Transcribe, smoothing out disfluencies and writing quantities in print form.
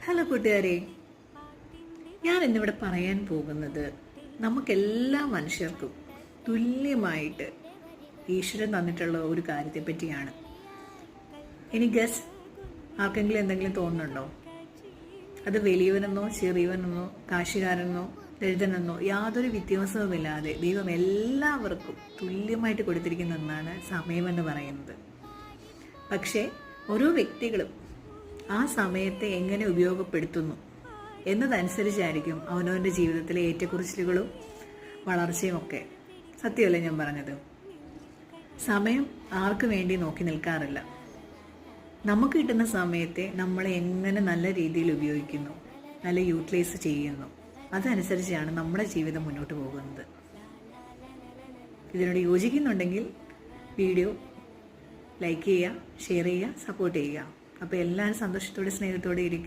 Hello കൂട്ടുകാരെ, ഞാൻ ഇന്നിവിടെ പറയാൻ പോകുന്നത് നമുക്കെല്ലാ മനുഷ്യർക്കും തുല്യമായിട്ട് ഈശ്വരൻ തന്നിട്ടുള്ള ഒരു കാര്യത്തെ പറ്റിയാണ്. ഇനി ഗസ് ആർക്കെങ്കിലും എന്തെങ്കിലും തോന്നുന്നുണ്ടോ? അത് വലിയവനെന്നോ ചെറിയവനെന്നോ കാശുകാരനെന്നോ ദരിദ്രനെന്നോ യാതൊരു വ്യത്യാസവുമില്ലാതെ ദൈവം എല്ലാവർക്കും തുല്യമായിട്ട് കൊടുത്തിരിക്കുന്ന ഒന്നാണ് സമയമെന്ന് പറയുന്നത്. പക്ഷേ ഓരോ വ്യക്തികളും ആ സമയത്തെ എങ്ങനെ ഉപയോഗപ്പെടുത്തുന്നു എന്നതനുസരിച്ചായിരിക്കും അവനവൻ്റെ ജീവിതത്തിലെ ഏറ്റക്കുറിച്ചിലുകളും വളർച്ചയും ഒക്കെ. സത്യമല്ലേ ഞാൻ പറഞ്ഞത്? സമയം ആർക്ക് വേണ്ടി നോക്കി നിൽക്കാറില്ല. നമുക്ക് കിട്ടുന്ന സമയത്തെ നമ്മൾ എങ്ങനെ നല്ല രീതിയിൽ ഉപയോഗിക്കുന്നു, നല്ല യൂട്ടിലൈസ് ചെയ്യുന്നു, അതനുസരിച്ചാണ് നമ്മുടെ ജീവിതം മുന്നോട്ട് പോകുന്നത്. ഇതിനോട് യോജിക്കുന്നുണ്ടെങ്കിൽ വീഡിയോ ലൈക്ക് ചെയ്യുക, ഷെയർ ചെയ്യുക, സപ്പോർട്ട് ചെയ്യുക. അപ്പോൾ എല്ലാവരും സന്തോഷത്തോടെ സ്നേഹത്തോടെ ഇരിക്കും.